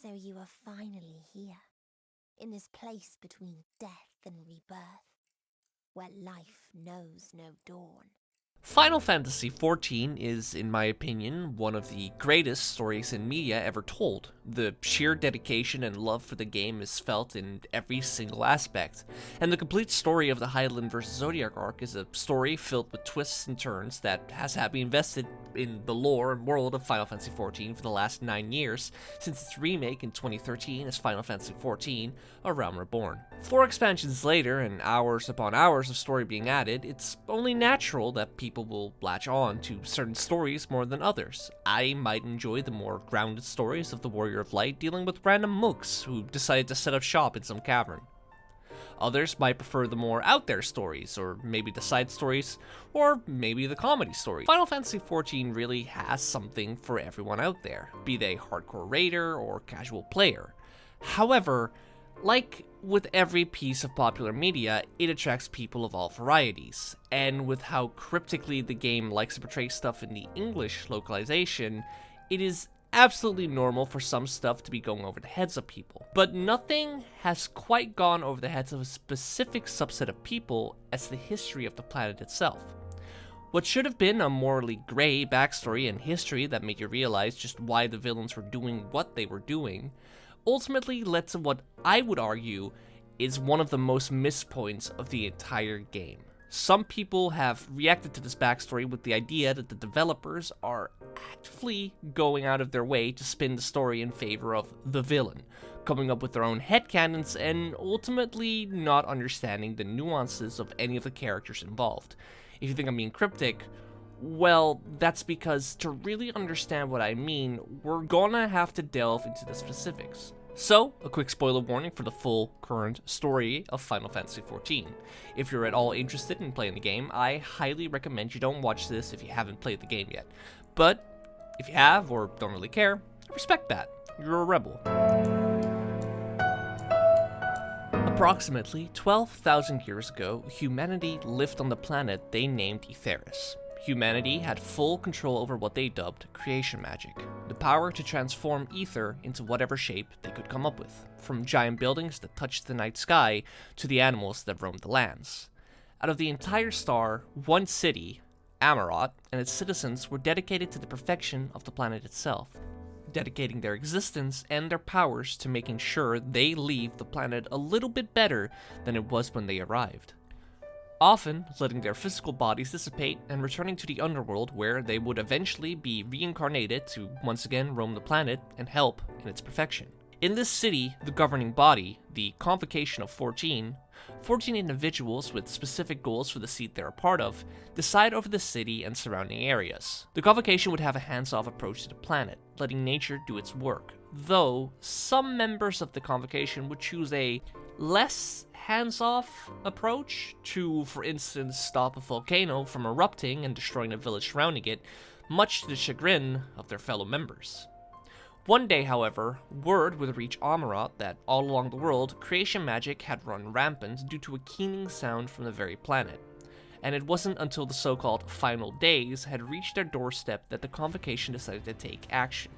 So you are finally here, in this place between death and rebirth, where life knows no dawn. Final Fantasy XIV is, in my opinion, one of the greatest stories in media ever told. The sheer dedication and love for the game is felt in every single aspect, and the complete story of the Hydaelyn vs. Zodiark arc is a story filled with twists and turns that has had me invested in the lore and world of Final Fantasy XIV for the last 9 years, since its remake in 2013 as Final Fantasy XIV, A Realm Reborn. 4 expansions later, and hours upon hours of story being added, it's only natural that people will latch on to certain stories more than others. I might enjoy the more grounded stories of the Warrior of Light dealing with random mooks who decided to set up shop in some cavern. Others might prefer the more out there stories, or maybe the side stories, or maybe the comedy stories. Final Fantasy XIV really has something for everyone out there, be they hardcore raider or casual player. However, like with every piece of popular media, it attracts people of all varieties, and with how cryptically the game likes to portray stuff in the English localization, it is absolutely normal for some stuff to be going over the heads of people. But nothing has quite gone over the heads of a specific subset of people as the history of the planet itself. What should have been a morally gray backstory and history that made you realize just why the villains were doing what they were doing, ultimately led to what I would argue is one of the most missed points of the entire game. Some people have reacted to this backstory with the idea that the developers are actively going out of their way to spin the story in favor of the villain, coming up with their own headcanons and ultimately not understanding the nuances of any of the characters involved. If you think I'm being cryptic, well, that's because to really understand what I mean, we're gonna have to delve into the specifics. So, a quick spoiler warning for the full current story of Final Fantasy XIV. If you're at all interested in playing the game, I highly recommend you don't watch this if you haven't played the game yet. But if you have or don't really care, respect that. You're a rebel. Approximately 12,000 years ago, humanity lived on the planet they named Etheris. Humanity had full control over what they dubbed creation magic, the power to transform ether into whatever shape they could come up with, from giant buildings that touched the night sky to the animals that roamed the lands. Out of the entire star, one city, Amarot, and its citizens were dedicated to the perfection of the planet itself, dedicating their existence and their powers to making sure they leave the planet a little bit better than it was when they arrived. Often letting their physical bodies dissipate and returning to the underworld where they would eventually be reincarnated to once again roam the planet and help in its perfection. In this city, the governing body, the Convocation of 14 individuals with specific goals for the seat they're a part of, decide over the city and surrounding areas. The Convocation would have a hands-off approach to the planet, letting nature do its work, though some members of the Convocation would choose a less hands-off approach to, for instance, stop a volcano from erupting and destroying a village surrounding it, much to the chagrin of their fellow members. One day, however, word would reach Amarot that all along the world, creation magic had run rampant due to a keening sound from the very planet. And it wasn't until the so-called final days had reached their doorstep that the Convocation decided to take action.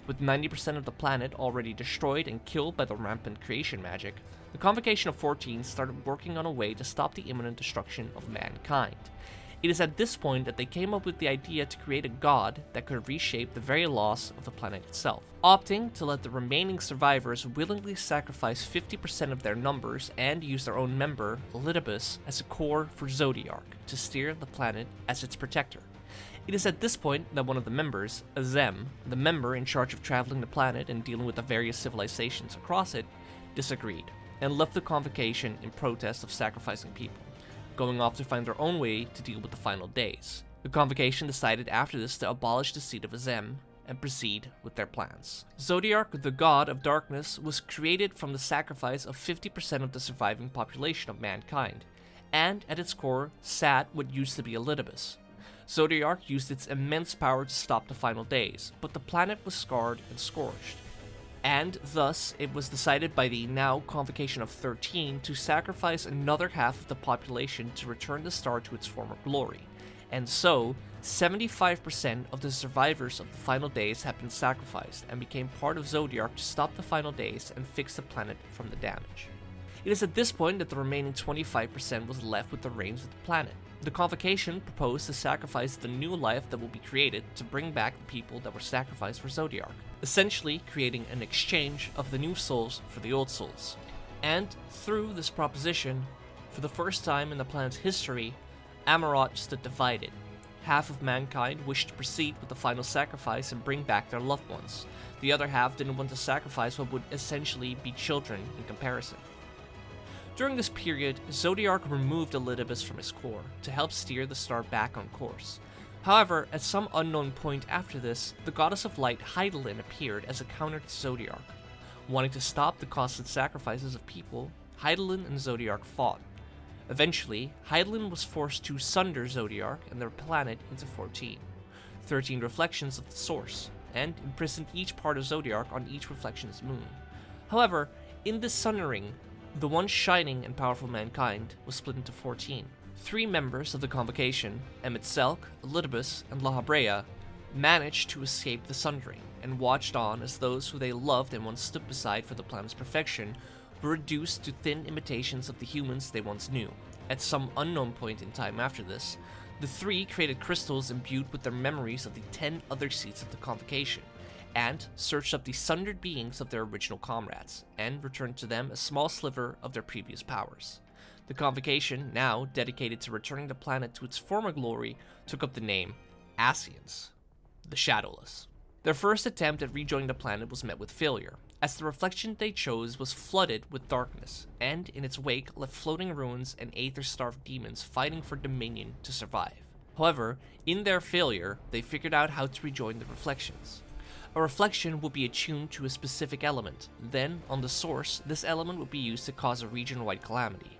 With 90% of the planet already destroyed and killed by the rampant creation magic, the Convocation of 14 started working on a way to stop the imminent destruction of mankind. It is at this point that they came up with the idea to create a god that could reshape the very loss of the planet itself, opting to let the remaining survivors willingly sacrifice 50% of their numbers and use their own member, Elidibus, as a core for Zodiark, to steer the planet as its protector. It is at this point that one of the members, Azem, the member in charge of traveling the planet and dealing with the various civilizations across it, disagreed, and left the Convocation in protest of sacrificing people, going off to find their own way to deal with the final days. The Convocation decided after this to abolish the seat of Azem and proceed with their plans. Zodiark, the god of darkness, was created from the sacrifice of 50% of the surviving population of mankind, and at its core sat what used to be Elidibus. Zodiark used its immense power to stop the final days, but the planet was scarred and scorched. And thus, it was decided by the now Convocation of 13 to sacrifice another half of the population to return the star to its former glory. And so, 75% of the survivors of the final days had been sacrificed and became part of Zodiark to stop the final days and fix the planet from the damage. It is at this point that the remaining 25% was left with the reins of the planet. The Convocation proposed to sacrifice the new life that will be created to bring back the people that were sacrificed for Zodiark, essentially creating an exchange of the new souls for the old souls. And through this proposition, for the first time in the planet's history, Amarot stood divided. Half of mankind wished to proceed with the final sacrifice and bring back their loved ones. The other half didn't want to sacrifice what would essentially be children in comparison. During this period, Zodiark removed Elidibus from his core to help steer the star back on course. However, at some unknown point after this, the goddess of light Hydaelyn appeared as a counter to Zodiark. Wanting to stop the constant sacrifices of people, Hydaelyn and Zodiark fought. Eventually, Hydaelyn was forced to sunder Zodiark and their planet into 13 reflections of the source, and imprisoned each part of Zodiark on each reflection's moon. However, in this sundering, the once shining and powerful mankind was split into 14. 3 members of the Convocation, Emet-Selch, Elidibus, and Lahabrea, managed to escape the sundering, and watched on as those who they loved and once stood beside for the planet's perfection were reduced to thin imitations of the humans they once knew. At some unknown point in time after this, the 3 created crystals imbued with their memories of the 10 other seats of the Convocation, and searched up the sundered beings of their original comrades, and returned to them a small sliver of their previous powers. The Convocation, now dedicated to returning the planet to its former glory, took up the name Ascians, the Shadowless. Their first attempt at rejoining the planet was met with failure, as the reflection they chose was flooded with darkness, and in its wake left floating ruins and aether-starved demons fighting for dominion to survive. However, in their failure, they figured out how to rejoin the reflections. A reflection would be attuned to a specific element. Then, on the source, this element would be used to cause a region-wide calamity.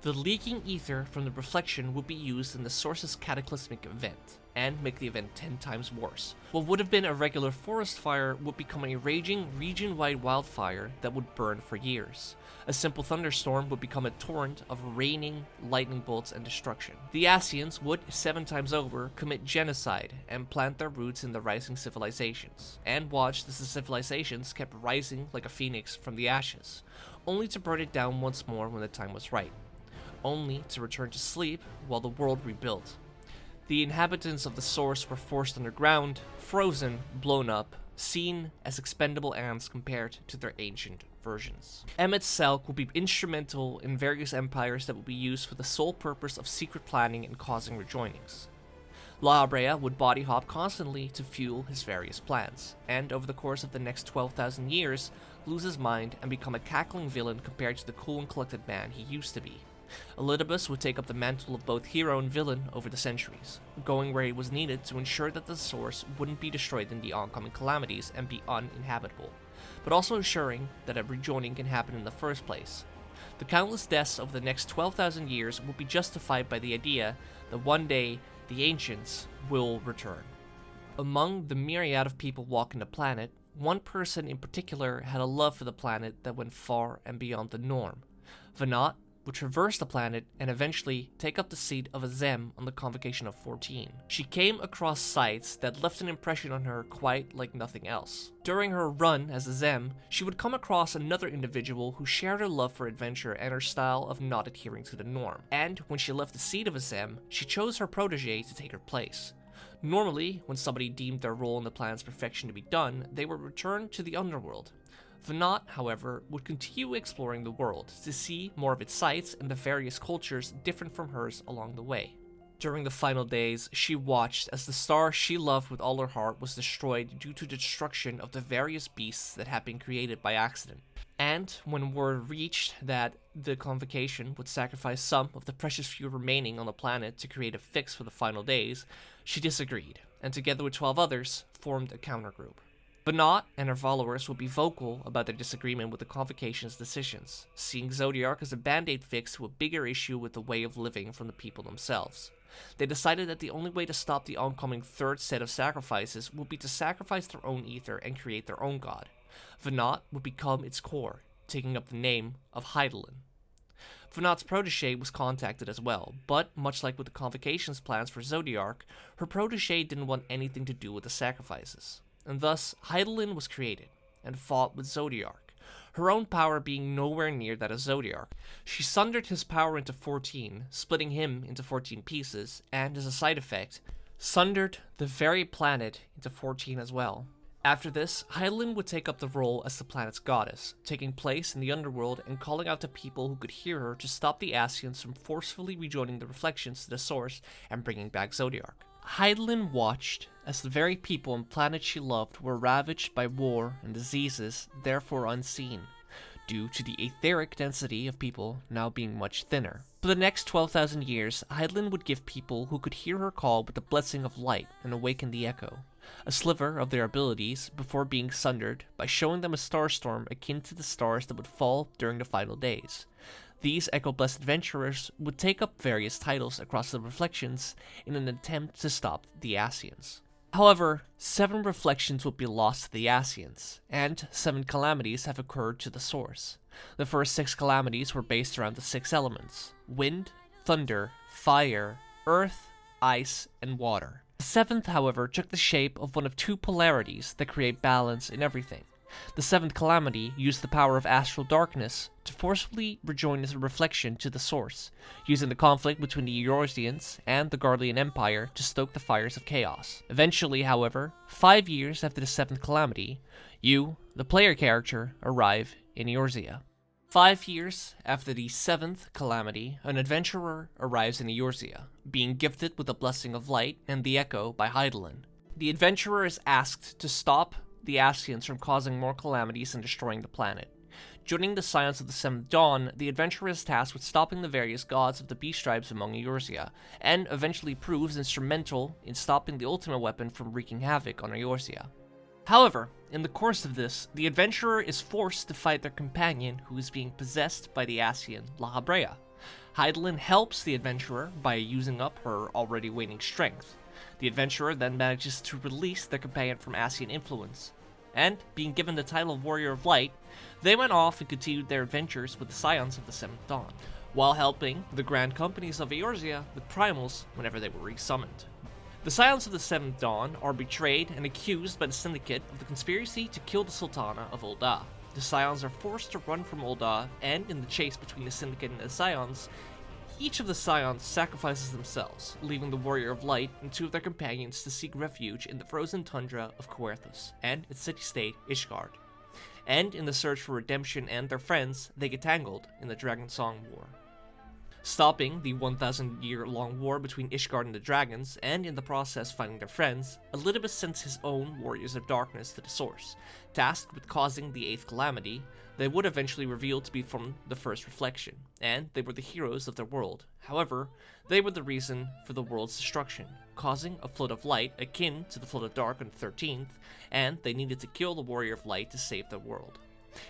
The leaking ether from the reflection would be used in the source's cataclysmic event, and make the event 10 times worse. What would have been a regular forest fire would become a raging, region-wide wildfire that would burn for years. A simple thunderstorm would become a torrent of raining lightning bolts and destruction. The Ascians would, 7 times over, commit genocide and plant their roots in the rising civilizations, and watch as the civilizations kept rising like a phoenix from the ashes, only to burn it down once more when the time was right, only to return to sleep while the world rebuilt. The inhabitants of the source were forced underground, frozen, blown up, seen as expendable ants compared to their ancient versions. Emet-Selch will be instrumental in various empires that will be used for the sole purpose of secret planning and causing rejoinings. Lahabrea would body hop constantly to fuel his various plans, and over the course of the next 12,000 years, lose his mind and become a cackling villain compared to the cool and collected man he used to be. Elidibus would take up the mantle of both hero and villain over the centuries, going where he was needed to ensure that the source wouldn't be destroyed in the oncoming calamities and be uninhabitable, but also ensuring that a rejoining can happen in the first place. The countless deaths over the next 12,000 years will be justified by the idea that one day the Ancients will return. Among the myriad of people walking the planet, one person in particular had a love for the planet that went far and beyond the norm. Venat would traverse the planet and eventually take up the seat of a Zem on the Convocation of 14. She came across sights that left an impression on her quite like nothing else. During her run as a Zem, she would come across another individual who shared her love for adventure and her style of not adhering to the norm. And when she left the seat of a Zem, she chose her protege to take her place. Normally, when somebody deemed their role in the planet's perfection to be done, they would return to the underworld. Venat, however, would continue exploring the world to see more of its sights and the various cultures different from hers along the way. During the final days, she watched as the star she loved with all her heart was destroyed due to the destruction of the various beasts that had been created by accident. And when word reached that the Convocation would sacrifice some of the precious few remaining on the planet to create a fix for the final days, she disagreed, and together with 12 others, formed a countergroup. Venat and her followers would be vocal about their disagreement with the Convocation's decisions, seeing Zodiark as a band-aid fix to a bigger issue with the way of living from the people themselves. They decided that the only way to stop the oncoming third set of sacrifices would be to sacrifice their own ether and create their own god. Venat would become its core, taking up the name of Hydaelyn. Venat's protege was contacted as well, but much like with the Convocation's plans for Zodiark, her protege didn't want anything to do with the sacrifices. And thus, Hydaelyn was created, and fought with Zodiark, her own power being nowhere near that of Zodiark. She sundered his power into 14, splitting him into 14 pieces, and as a side effect, sundered the very planet into 14 as well. After this, Hydaelyn would take up the role as the planet's goddess, taking place in the underworld and calling out to people who could hear her to stop the Ascians from forcefully rejoining the reflections to the source and bringing back Zodiark. Hydaelyn watched as the very people and planets she loved were ravaged by war and diseases, therefore unseen, due to the etheric density of people now being much thinner. For the next 12,000 years, Hydaelyn would give people who could hear her call with the blessing of light and awaken the echo, a sliver of their abilities before being sundered by showing them a starstorm akin to the stars that would fall during the final days. These Echo-blessed adventurers would take up various titles across the reflections in an attempt to stop the Ascians. However, 7 reflections would be lost to the Ascians, and 7 calamities have occurred to the source. The first 6 calamities were based around the 6 elements: wind, thunder, fire, earth, ice, and water. The 7th, however, took the shape of one of 2 polarities that create balance in everything. The 7th calamity used the power of astral darkness to forcefully rejoin its reflection to the source, using the conflict between the Eorzeans and the Garlean Empire to stoke the fires of chaos. Eventually, however, 5 years after the 7th calamity, you, the player character, arrive in Eorzea. 5 years after the 7th calamity, an adventurer arrives in Eorzea, being gifted with the Blessing of Light and the Echo by Hydaelyn. The adventurer is asked to stop the Ascians from causing more calamities and destroying the planet. Joining the Scions of the Seventh Dawn, the adventurer is tasked with stopping the various gods of the beast tribes among Eorzea, and eventually proves instrumental in stopping the ultimate weapon from wreaking havoc on Eorzea. However, in the course of this, the adventurer is forced to fight their companion who is being possessed by the Ascian Lahabrea. Hydaelyn helps the adventurer by using up her already waning strength. The adventurer then manages to release their companion from Ascian influence, and, being given the title of Warrior of Light, they went off and continued their adventures with the Scions of the Seventh Dawn, while helping the Grand Companies of Eorzea with primals whenever they were resummoned. The Scions of the Seventh Dawn are betrayed and accused by the Syndicate of the conspiracy to kill the Sultana of Ul'dah. The Scions are forced to run from Ul'dah, and in the chase between the Syndicate and the Scions, each of the Scions sacrifices themselves, leaving the Warrior of Light and 2 of their companions to seek refuge in the frozen tundra of Coerthas and its city-state Ishgard. And in the search for redemption and their friends, they get tangled in the Dragon Song War. Stopping the 1,000-year-long war between Ishgard and the dragons, and in the process finding their friends, Elidibus sends his own Warriors of Darkness to the source, tasked with causing the 8th calamity. They would eventually reveal to be from the first reflection, and they were the heroes of their world. However, they were the reason for the world's destruction, causing a flood of light akin to the flood of dark on the 13th, and they needed to kill the Warrior of Light to save their world.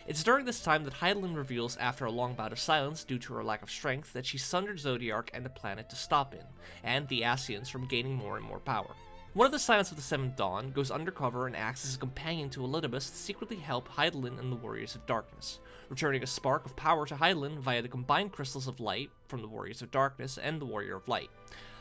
It's during this time that Hydaelyn reveals, after a long bout of silence due to her lack of strength, that she sundered Zodiark and the planet to stop him, and the Ascians from gaining more and more power. One of the Scions of the Seventh Dawn goes undercover and acts as a companion to Elidibus to secretly help Hydaelyn and the Warriors of Darkness, returning a spark of power to Hydaelyn via the combined crystals of light from the Warriors of Darkness and the Warrior of Light.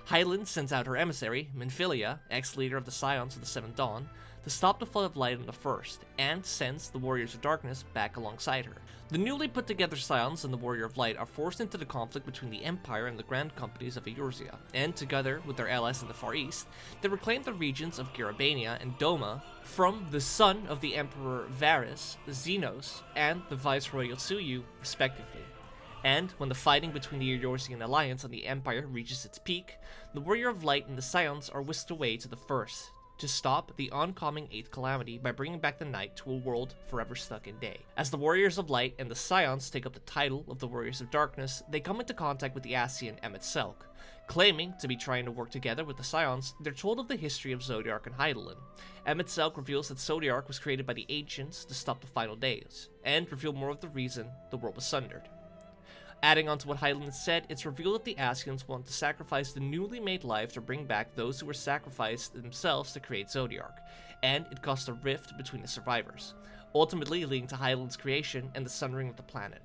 Hydaelyn sends out her emissary, Minfilia, ex-leader of the Scions of the Seventh Dawn, to stop the flood of light on the first, and sends the Warriors of Darkness back alongside her. The newly put together Scions and the Warrior of Light are forced into the conflict between the Empire and the Grand Companies of Eorzea, and together with their allies in the Far East, they reclaim the regions of Garabania and Doma from the son of the Emperor Varys, Xenos, and the Viceroy Yotsuyu, respectively. And when the fighting between the Eorzean Alliance and the Empire reaches its peak, the Warrior of Light and the Scions are whisked away to the first, to stop the oncoming 8th calamity by bringing back the night to a world forever stuck in day. As the Warriors of Light and the Scions take up the title of the Warriors of Darkness, they come into contact with the Ascian Emet Selch. Claiming to be trying to work together with the Scions, they're told of the history of Zodiark and Hydaelyn. Emet Selch reveals that Zodiark was created by the Ancients to stop the final days, and reveal more of the reason the world was sundered. Adding on to what Hydaelyn said, it's revealed that the Ascians want to sacrifice the newly made life to bring back those who were sacrificed themselves to create Zodiark, and it caused a rift between the survivors, ultimately leading to Hydaelyn's creation and the sundering of the planet.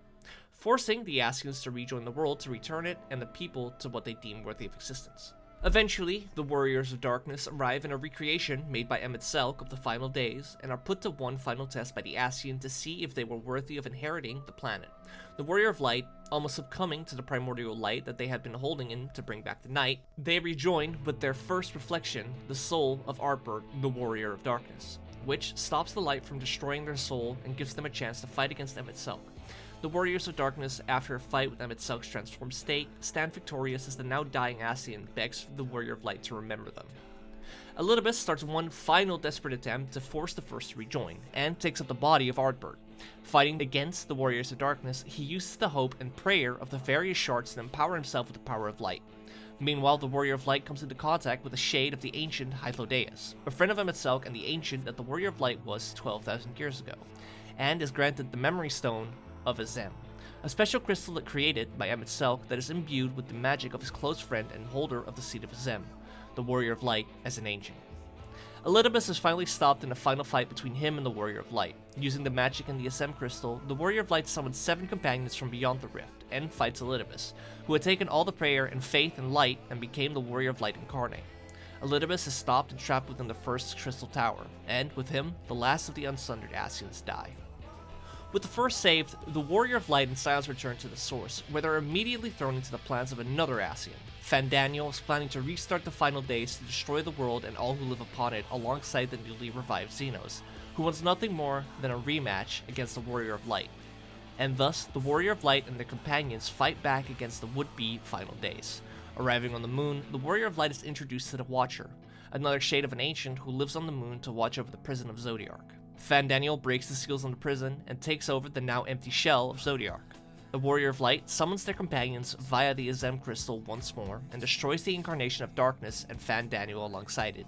forcing the Ascians to rejoin the world to return it and the people to what they deem worthy of existence. Eventually, the Warriors of Darkness arrive in a recreation made by Emet-Selch of the Final Days and are put to one final test by the Ascian to see if they were worthy of inheriting the planet. The Warrior of Light, almost succumbing to the primordial light that they had been holding in to bring back the night, they rejoin with their first reflection, the soul of Artbert, the Warrior of Darkness, which stops the light from destroying their soul and gives them a chance to fight against Emet-Selch. The Warriors of Darkness, after a fight with Emet-Selch's transformed state, stand victorious as the now dying Ascian begs the Warrior of Light to remember them. Elidibus starts one final desperate attempt to force the first to rejoin, and takes up the body of Artbert. Fighting against the Warriors of Darkness, he uses the hope and prayer of the various shards to empower himself with the power of light. Meanwhile, the Warrior of Light comes into contact with a shade of the ancient Hydaelyn, a friend of Emet-Selch and the ancient that the Warrior of Light was 12,000 years ago, and is granted the Memory Stone of Azem, a special crystal that created by Emet-Selch that is imbued with the magic of his close friend and holder of the Seed of Azem, the Warrior of Light as an ancient. Elidibus is finally stopped in a final fight between him and the Warrior of Light. Using the magic in the Azem crystal, the Warrior of Light summons 7 companions from beyond the rift, and fights Elidibus, who had taken all the prayer and faith and light and became the Warrior of Light incarnate. Elidibus is stopped and trapped within the first crystal tower, and with him, the last of the unsundered Ascians die. With the first saved, the Warrior of Light and Silence return to the source, where they're immediately thrown into the plans of another Ascian. Fandaniel is planning to restart the Final Days to destroy the world and all who live upon it alongside the newly revived Xenos, who wants nothing more than a rematch against the Warrior of Light. And thus, the Warrior of Light and their companions fight back against the would-be Final Days. Arriving on the moon, the Warrior of Light is introduced to the Watcher, another shade of an ancient who lives on the moon to watch over the prison of Zodiark. Fandaniel breaks the seals on the prison and takes over the now empty shell of Zodiark. The Warrior of Light summons their companions via the Azem crystal once more and destroys the incarnation of darkness and Fandaniel alongside it.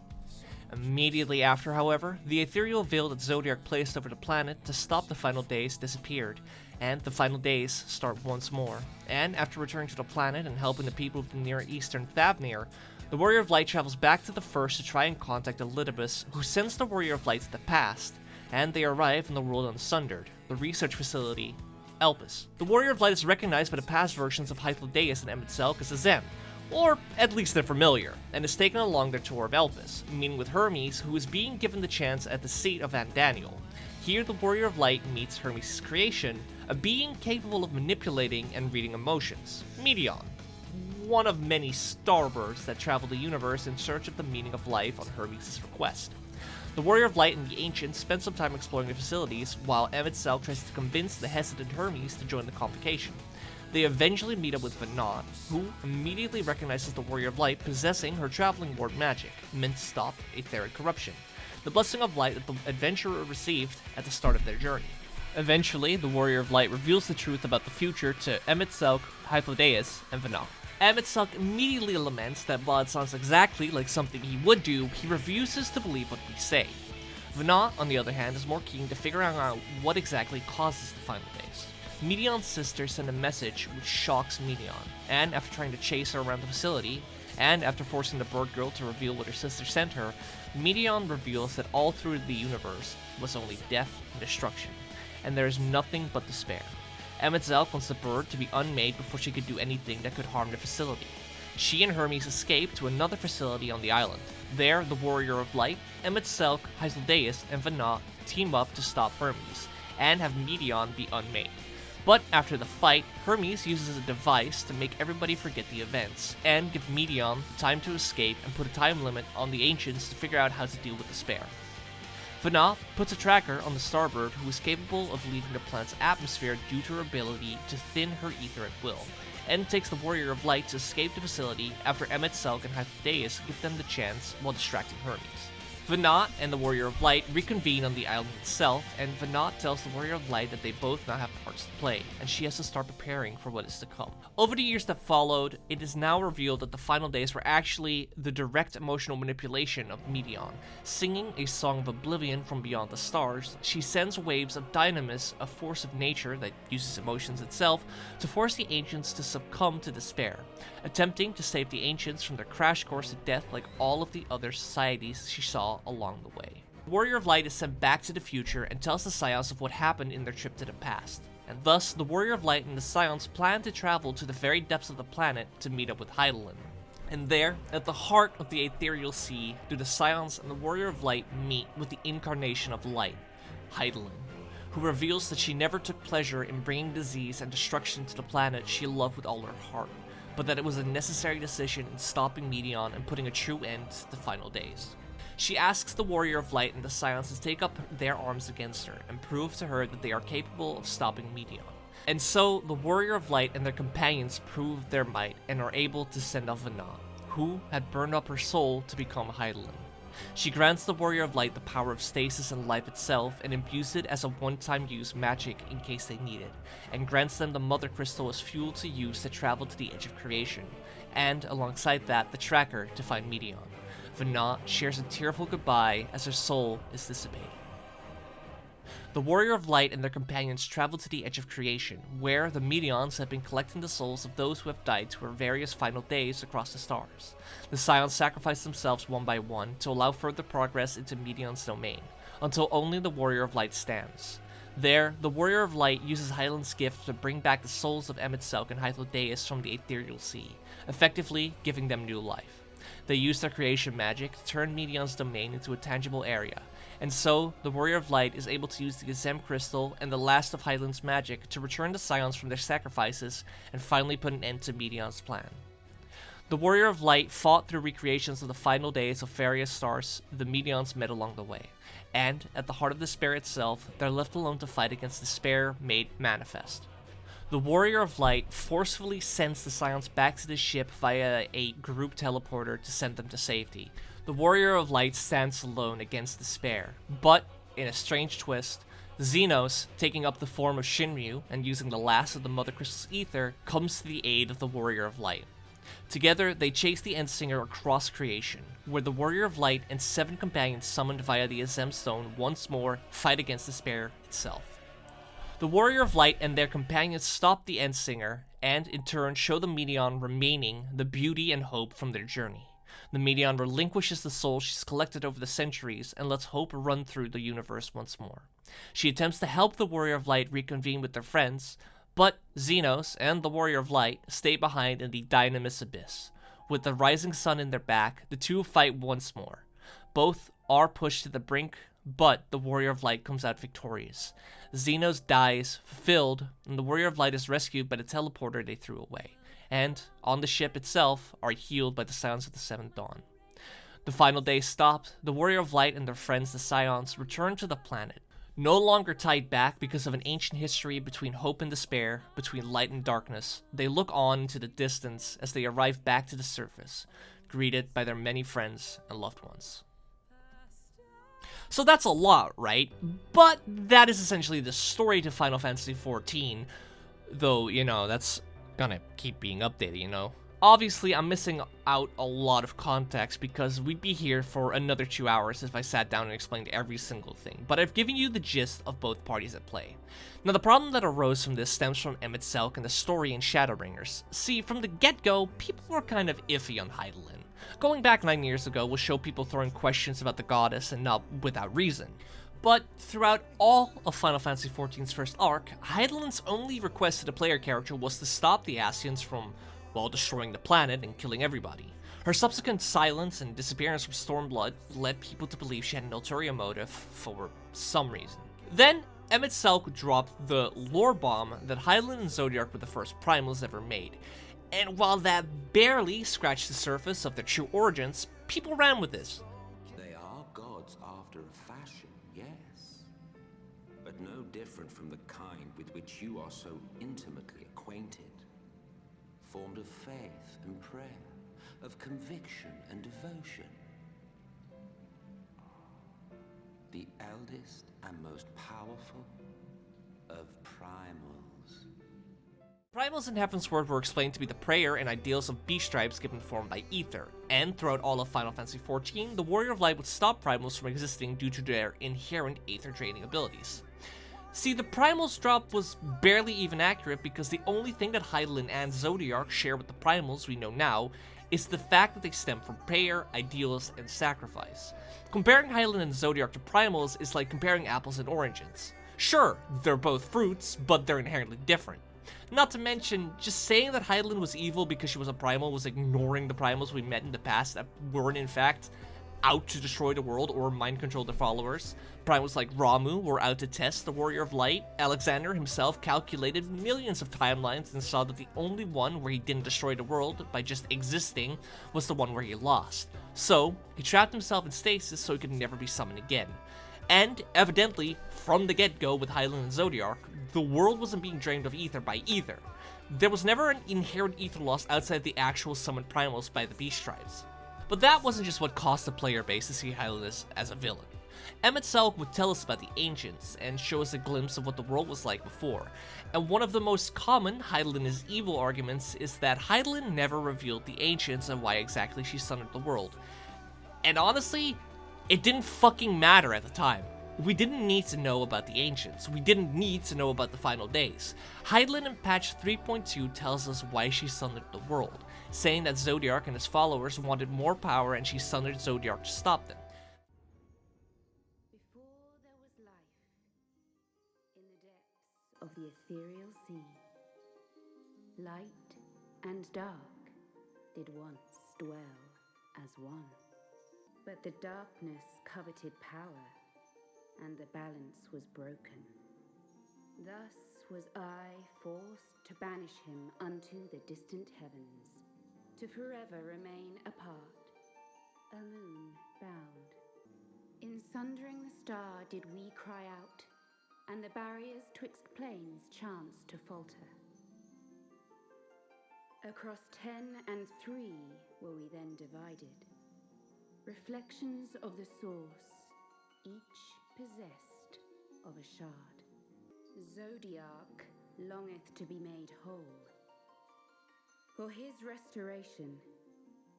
Immediately after, however, the ethereal veil that Zodiark placed over the planet to stop the Final Days disappeared, and the Final Days start once more. And after returning to the planet and helping the people of the Near Eastern Thavnir, the Warrior of Light travels back to the First to try and contact Elidibus, who sends the Warrior of Light to the past, and they arrive in the world Unsundered, the research facility, Elpis. The Warrior of Light is recognized by the past versions of Hydaelyn and Emet-Selch as Azem, or at least they're familiar, and is taken along their tour of Elpis, meeting with Hermes, who is being given the chance at the seat of Fandaniel. Here the Warrior of Light meets Hermes' creation, a being capable of manipulating and reading emotions, Medion, one of many starbirds that travel the universe in search of the meaning of life on Hermes' request. The Warrior of Light and the Ancient spend some time exploring the facilities, while Emet-Selch tries to convince the hesitant Hermes to join the convocation. They eventually meet up with Venat, who immediately recognizes the Warrior of Light possessing her traveling warp magic, meant to stop etheric corruption, the blessing of light that the adventurer received at the start of their journey. Eventually, the Warrior of Light reveals the truth about the future to Emet-Selch, Hydaelyn, and Venat. Emet-Selch immediately laments that while it sounds exactly like something he would do, he refuses to believe what we say. Venat, on the other hand, is more keen to figure out what exactly causes the Final Days. Medion's sister sent a message which shocks Medion, and after trying to chase her around the facility, and after forcing the bird girl to reveal what her sister sent her, Medion reveals that all through the universe was only death and destruction, and there is nothing but despair. Emet-Selch wants the bird to be unmade before she could do anything that could harm the facility. She and Hermes escape to another facility on the island. There, the Warrior of Light, Emet-Selch, Hydaelyn, and Venat team up to stop Hermes, and have Medion be unmade. But after the fight, Hermes uses a device to make everybody forget the events, and give Medion time to escape and put a time limit on the Ancients to figure out how to deal with despair. Venat puts a tracker on the starbird who is capable of leaving the planet's atmosphere due to her ability to thin her ether at will, and takes the Warrior of Light to escape the facility after Emet-Selch and Hydaelyn give them the chance while distracting Hermes. Venat and the Warrior of Light reconvene on the island itself, and Venat tells the Warrior of Light that they both now have parts to play, and she has to start preparing for what is to come. Over the years that followed, it is now revealed that the Final Days were actually the direct emotional manipulation of Medion. Singing a song of oblivion from beyond the stars, she sends waves of dynamis, a force of nature that uses emotions itself, to force the Ancients to succumb to despair, attempting to save the Ancients from their crash course to death like all of the other societies she saw along the way. The Warrior of Light is sent back to the future and tells the Scions of what happened in their trip to the past. and thus the Warrior of Light and the Scions plan to travel to the very depths of the planet to meet up with Hydaelyn. And there, at the heart of the Ethereal Sea, do the Scions and the Warrior of Light meet with the incarnation of light, Hydaelyn, who reveals that she never took pleasure in bringing disease and destruction to the planet she loved with all her heart, but that it was a necessary decision in stopping Medion and putting a true end to the final days. She asks the Warrior of Light and the Scions to take up their arms against her and prove to her that they are capable of stopping Medion. And so, the Warrior of Light and their companions prove their might and are able to send off Venat, who had burned up her soul to become Hydaelyn. She grants the Warrior of Light the power of stasis and life itself and imbues it as a one-time use magic in case they need it, and grants them the Mother Crystal as fuel to use to travel to the edge of creation, and alongside that, the tracker to find Medion. Venat shares a tearful goodbye as her soul is dissipated. The Warrior of Light and their companions travel to the edge of creation, where the Medions have been collecting the souls of those who have died to their various final days across the stars. The Scions sacrifice themselves one by one to allow further progress into Medion's domain, until only the Warrior of Light stands. There, the Warrior of Light uses Hydaelyn's gift to bring back the souls of Emet-Selch and Hythlodaeus from the Ethereal Sea, effectively giving them new life. They use their creation magic to turn Medion's domain into a tangible area, and so the Warrior of Light is able to use the Gazem Crystal and the last of Hydaelyn's magic to return the Scions from their sacrifices and finally put an end to Medion's plan. The Warrior of Light fought through recreations of the final days of various stars the Medions met along the way, and at the heart of despair itself, they're left alone to fight against despair made manifest. The Warrior of Light forcefully sends the Scions back to the ship via a group teleporter to send them to safety. The Warrior of Light stands alone against despair, but, in a strange twist, Xenos, taking up the form of Shinryu and using the last of the Mother Crystal's ether, comes to the aid of the Warrior of Light. Together, they chase the Endsinger across creation, where the Warrior of Light and 7 companions summoned via the Azem Stone once more fight against despair itself. The Warrior of Light and their companions stop the Endsinger, and in turn show the Medion remaining the beauty and hope from their journey. The Medion relinquishes the soul she's collected over the centuries and lets hope run through the universe once more. She attempts to help the Warrior of Light reconvene with their friends, but Xenos and the Warrior of Light stay behind in the Dynamis Abyss. With the rising sun in their back, the two fight once more. Both are pushed to the brink, but the Warrior of Light comes out victorious. Xenos dies, fulfilled, and the Warrior of Light is rescued by the teleporter they threw away, and, on the ship itself, are healed by the Scions of the Seventh Dawn. The final day stopped, the Warrior of Light and their friends the Scions return to the planet. No longer tied back because of an ancient history between hope and despair, between light and darkness, they look on into the distance as they arrive back to the surface, greeted by their many friends and loved ones. So that's a lot, right? But that is essentially the story to Final Fantasy XIV, though, that's gonna keep being updated, Obviously, I'm missing out a lot of context because we'd be here for another 2 hours if I sat down and explained every single thing, but I've given you the gist of both parties at play. Now, the problem that arose from this stems from Emet-Selch and the story in Shadowbringers. See, from the get-go, people were kind of iffy on Hydaelyn. Going back 9 years ago will show people throwing questions about the goddess and not without reason. But throughout all of Final Fantasy XIV's first arc, Hydaelyn's only request to the player character was to stop the Ascians from, destroying the planet and killing everybody. Her subsequent silence and disappearance from Stormblood led people to believe she had an ulterior motive for some reason. Then, Emet-Selch dropped the lore bomb that Hydaelyn and Zodiark were the first primals ever made. And while that barely scratched the surface of their true origins, people ran with this. They are gods after a fashion, yes, but no different from the kind with which you are so intimately acquainted. Formed of faith and prayer, of conviction and devotion. The eldest and most powerful of primals. Primals in Heavensward were explained to be the prayer and ideals of beast tribes given form by Ether, and throughout all of Final Fantasy XIV, the Warrior of Light would stop primals from existing due to their inherent Aether draining abilities. See, the Primals drop was barely even accurate because the only thing that Hydaelyn and Zodiark share with the Primals we know now is the fact that they stem from prayer, ideals, and sacrifice. Comparing Hydaelyn and Zodiark to Primals is like comparing apples and oranges. Sure, they're both fruits, but they're inherently different. Not to mention, just saying that Hydaelyn was evil because she was a primal was ignoring the primals we met in the past that weren't in fact out to destroy the world or mind control their followers. Primals like Ramu were out to test the Warrior of Light. Alexander himself calculated millions of timelines and saw that the only one where he didn't destroy the world by just existing was the one where he lost. So, he trapped himself in stasis so he could never be summoned again. And, evidently, from the get-go with Hydaelyn and Zodiark, the world wasn't being drained of ether by either. There was never an inherent ether loss outside the actual summoned primals by the Beast Tribes. But that wasn't just what caused the player base to see Hydaelyn as a villain. Emet would tell us about the Ancients and show us a glimpse of what the world was like before, and one of the most common Hydaelyn is evil arguments is that Hydaelyn never revealed the Ancients and why exactly she sundered the world. And honestly, it didn't fucking matter at the time. We didn't need to know about the Ancients. We didn't need to know about the final days. Hydaelyn in patch 3.2 tells us why she sundered the world, saying that Zodiark and his followers wanted more power and she sundered Zodiark to stop them. Before there was life, in the depths of the ethereal sea, light and dark did once dwell as one. But the darkness coveted power, and the balance was broken. Thus was I forced to banish him unto the distant heavens, to forever remain apart, a moon bound. In sundering the star did we cry out, and the barriers twixt planes chanced to falter. Across 10 and 3 were we then divided, reflections of the source, each possessed of a shard. Zodiark longeth to be made whole. For his restoration,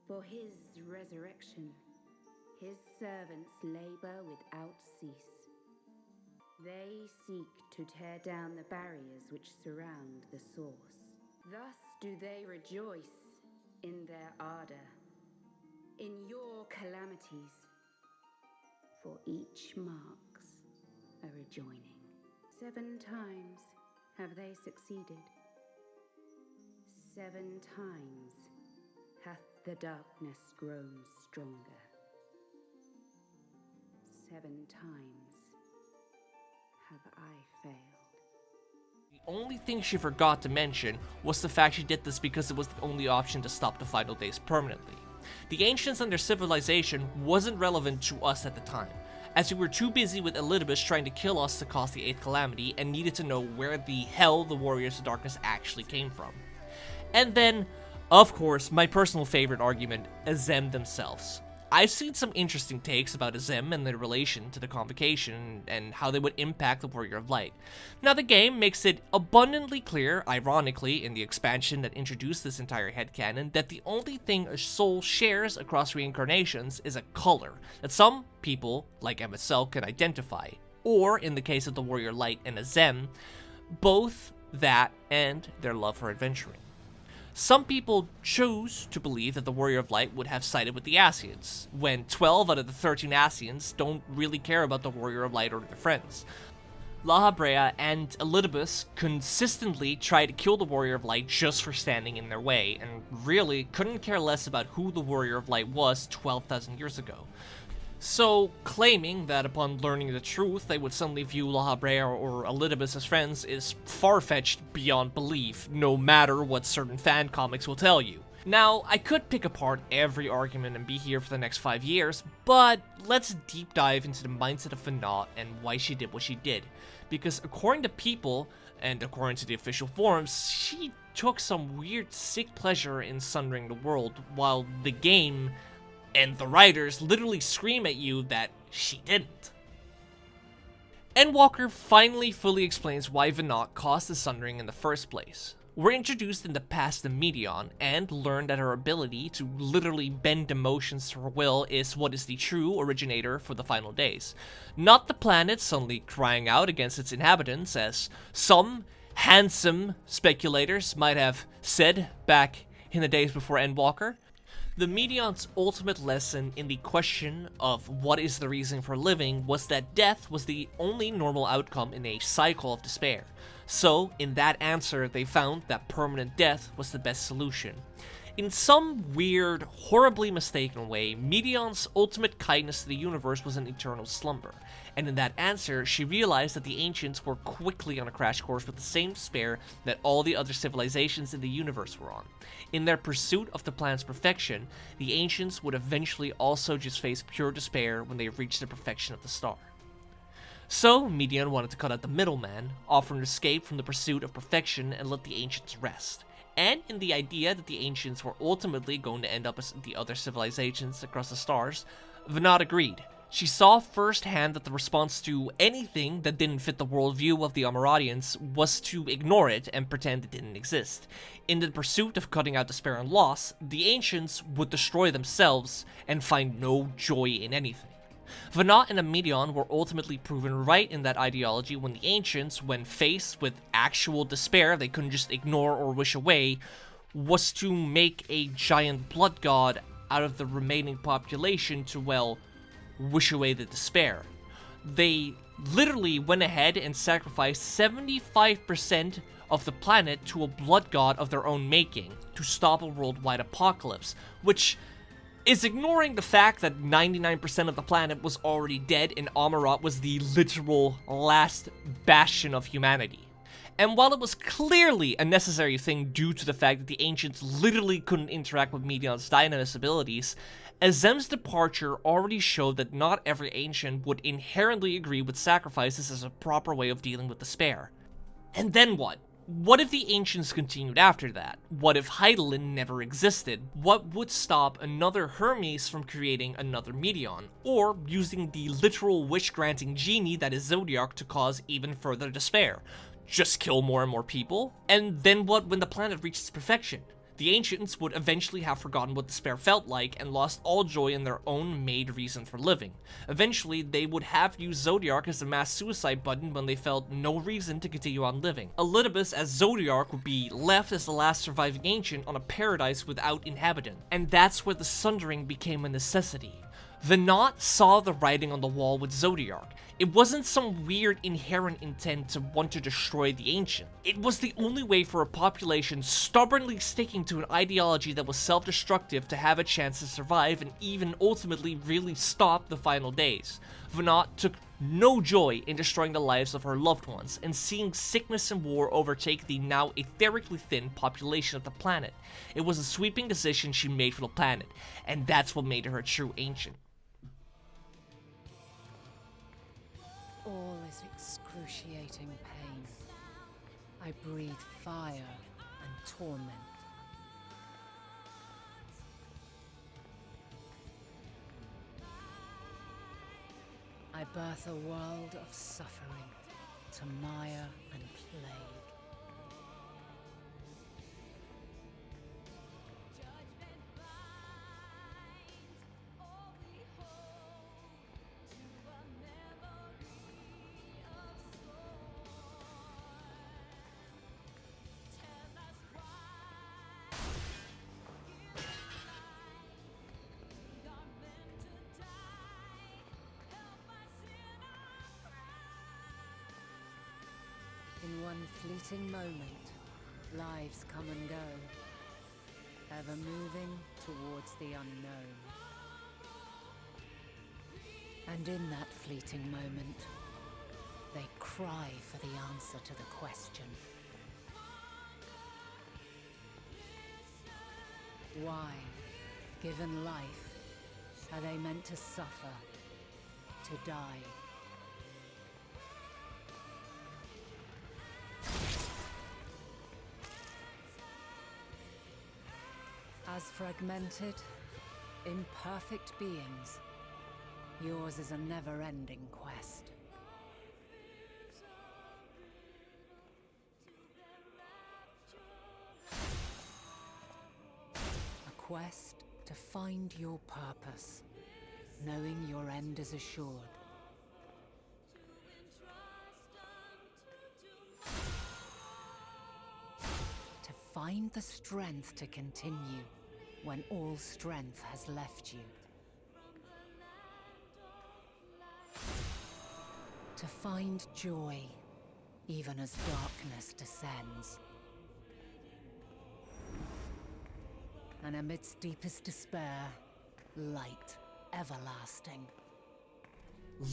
for his resurrection, his servants labor without cease. They seek to tear down the barriers which surround the source. Thus do they rejoice in their ardor, in your calamities, for each marks a rejoining. 7 times have they succeeded. 7 times hath the darkness grown stronger. 7 times have I failed. The only thing she forgot to mention was the fact she did this because it was the only option to stop the final days permanently. The Ancients and their civilization wasn't relevant to us at the time, as we were too busy with Elidibus trying to kill us to cause the 8th calamity and needed to know where the hell the Warriors of Darkness actually came from. And then, of course, my personal favorite argument, Azem themselves. I've seen some interesting takes about Azem and their relation to the Convocation and how they would impact the Warrior of Light. Now the game makes it abundantly clear, ironically, in the expansion that introduced this entire headcanon, that the only thing a soul shares across reincarnations is a color that some people, like Emet can identify, or in the case of the Warrior Light and Azem, both that and their love for adventuring. Some people choose to believe that the Warrior of Light would have sided with the Ascians, when 12 out of the 13 Ascians don't really care about the Warrior of Light or their friends. La Habrea and Elidibus consistently try to kill the Warrior of Light just for standing in their way, and really couldn't care less about who the Warrior of Light was 12,000 years ago. So, claiming that upon learning the truth they would suddenly view La Habrea or Elidibus as friends is far-fetched beyond belief, no matter what certain fan comics will tell you. Now, I could pick apart every argument and be here for the next 5 years, but let's deep dive into the mindset of Venat and why she did what she did. Because according to people, and according to the official forums, she took some weird sick pleasure in sundering the world, while the game and the writers literally scream at you that she didn't. Endwalker finally fully explains why Venat caused the Sundering in the first place. We're introduced in the past to Medion, and learn that her ability to literally bend emotions to her will is what is the true originator for the final days. Not the planet suddenly crying out against its inhabitants, as some handsome speculators might have said back in the days before Endwalker. The Medion's ultimate lesson in the question of what is the reason for living was that death was the only normal outcome in a cycle of despair. So, in that answer, they found that permanent death was the best solution. In some weird, horribly mistaken way, Medion's ultimate kindness to the universe was an eternal slumber, and in that answer, she realized that the ancients were quickly on a crash course with the same despair that all the other civilizations in the universe were on. In their pursuit of the planet's perfection, the ancients would eventually also just face pure despair when they reached the perfection of the star. So, Medion wanted to cut out the middleman, offer an escape from the pursuit of perfection and let the ancients rest. And in the idea that the ancients were ultimately going to end up as the other civilizations across the stars, Venat agreed. She saw firsthand that the response to anything that didn't fit the worldview of the Amaradians was to ignore it and pretend it didn't exist. In the pursuit of cutting out despair and loss, the ancients would destroy themselves and find no joy in anything. Venat and Medion were ultimately proven right in that ideology when the ancients, when faced with actual despair they couldn't just ignore or wish away, was to make a giant blood god out of the remaining population to, well, wish away the despair. They literally went ahead and sacrificed 75% of the planet to a blood god of their own making to stop a worldwide apocalypse, which is ignoring the fact that 99% of the planet was already dead and Amarat was the literal last bastion of humanity. And while it was clearly a necessary thing due to the fact that the ancients literally couldn't interact with Medion's dynamist abilities, Azem's departure already showed that not every ancient would inherently agree with sacrifices as a proper way of dealing with despair. And then what? What if the ancients continued after that? What if Hydaelyn never existed? What would stop another Hermes from creating another Medion? Or using the literal wish-granting genie that is Zodiark to cause even further despair? Just kill more and more people? And then what when the planet reaches perfection? The ancients would eventually have forgotten what despair felt like and lost all joy in their own made reason for living. Eventually, they would have used Zodiark as a mass suicide button when they felt no reason to continue on living. Elidibus as Zodiark would be left as the last surviving ancient on a paradise without inhabitant. And that's where the Sundering became a necessity. Venat saw the writing on the wall with Zodiark. It wasn't some weird inherent intent to want to destroy the ancient. It was the only way for a population stubbornly sticking to an ideology that was self-destructive to have a chance to survive and even ultimately really stop the final days. Venat took no joy in destroying the lives of her loved ones and seeing sickness and war overtake the now etherically thin population of the planet. It was a sweeping decision she made for the planet, and that's what made her a true ancient. All is excruciating pain. I breathe fire and torment. I birth a world of suffering to mire and plague. In one fleeting moment, lives come and go, ever moving towards the unknown. And in that fleeting moment, they cry for the answer to the question. Why, given life, are they meant to suffer, to die? As fragmented, imperfect beings, yours is a never-ending quest. A quest to find your purpose, knowing your end is assured. To find the strength to continue, when all strength has left you. To find joy, even as darkness descends. And amidst deepest despair, light everlasting.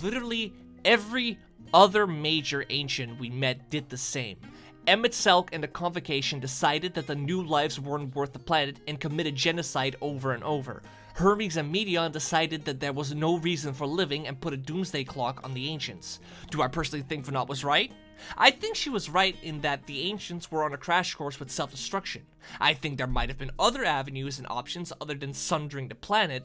Literally every other major ancient we met did the same. Emet-Selch and the Convocation decided that the new lives weren't worth the planet and committed genocide over and over. Hermes and Medion decided that there was no reason for living and put a doomsday clock on the ancients. Do I personally think Venat was right? I think she was right in that the ancients were on a crash course with self-destruction. I think there might have been other avenues and options other than sundering the planet,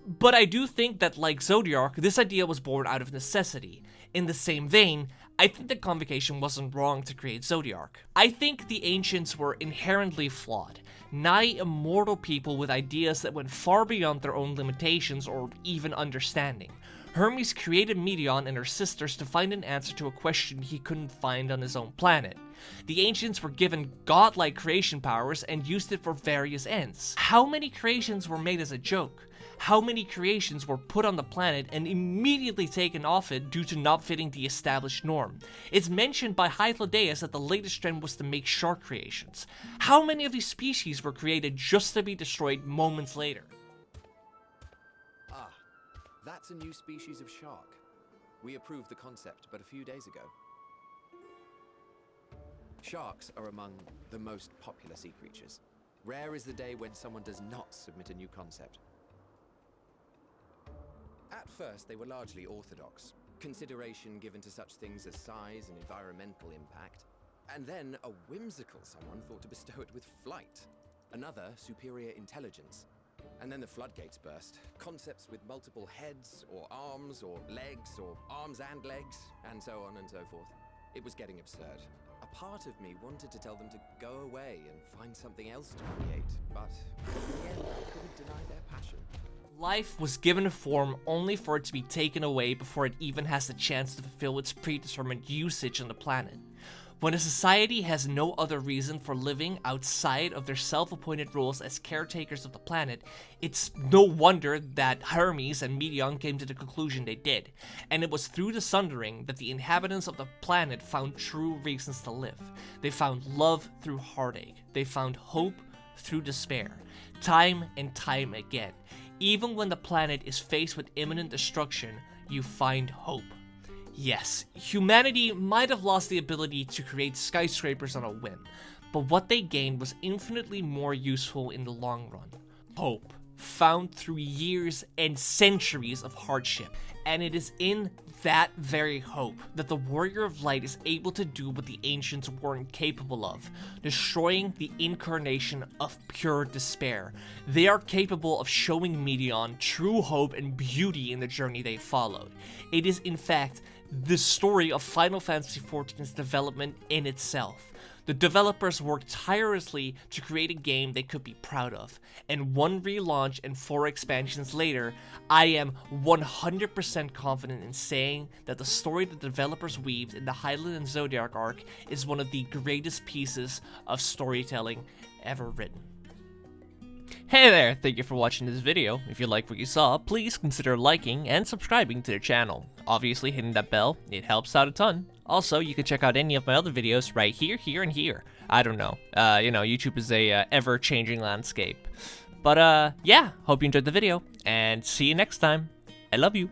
but I do think that, like Zodiark, this idea was born out of necessity. In the same vein, I think the Convocation wasn't wrong to create Zodiark. I think the ancients were inherently flawed, nigh immortal people with ideas that went far beyond their own limitations or even understanding. Hermes created Medion and her sisters to find an answer to a question he couldn't find on his own planet. The ancients were given godlike creation powers and used it for various ends. How many creations were made as a joke? How many creations were put on the planet and immediately taken off it due to not fitting the established norm? It's mentioned by Hydaelyn that the latest trend was to make shark creations. How many of these species were created just to be destroyed moments later? Ah, that's a new species of shark. We approved the concept but a few days ago. Sharks are among the most popular sea creatures. Rare is the day when someone does not submit a new concept. At first, they were largely orthodox, consideration given to such things as size and environmental impact, and then a whimsical someone thought to bestow it with flight, another superior intelligence. And then the floodgates burst, concepts with multiple heads, or arms and legs, and so on and so forth. It was getting absurd. A part of me wanted to tell them to go away and find something else to create, but in the end, I couldn't deny their passion. Life was given a form only for it to be taken away before it even has the chance to fulfill its predetermined usage on the planet. When a society has no other reason for living outside of their self-appointed roles as caretakers of the planet, it's no wonder that Hermes and Medion came to the conclusion they did. And it was through the Sundering that the inhabitants of the planet found true reasons to live. They found love through heartache. They found hope through despair. Time and time again. Even when the planet is faced with imminent destruction, you find hope. Yes, humanity might have lost the ability to create skyscrapers on a whim, but what they gained was infinitely more useful in the long run. Hope, found through years and centuries of hardship. And it is in that very hope that the Warrior of Light is able to do what the ancients weren't capable of, destroying the incarnation of pure despair. They are capable of showing Medion true hope and beauty in the journey they followed. It is in fact the story of Final Fantasy XIV's development in itself. The developers worked tirelessly to create a game they could be proud of, and one relaunch and 4 expansions later, I am 100% confident in saying that the story the developers weaved in the Hydaelyn and Zodiark arc is one of the greatest pieces of storytelling ever written. Hey there, thank you for watching this video. If you like what you saw, please consider liking and subscribing to the channel. Obviously hitting that bell, it helps out a ton. Also, you can check out any of my other videos right here, here, and here. I don't know, YouTube is a ever-changing landscape. But yeah, hope you enjoyed the video, and see you next time. I love you.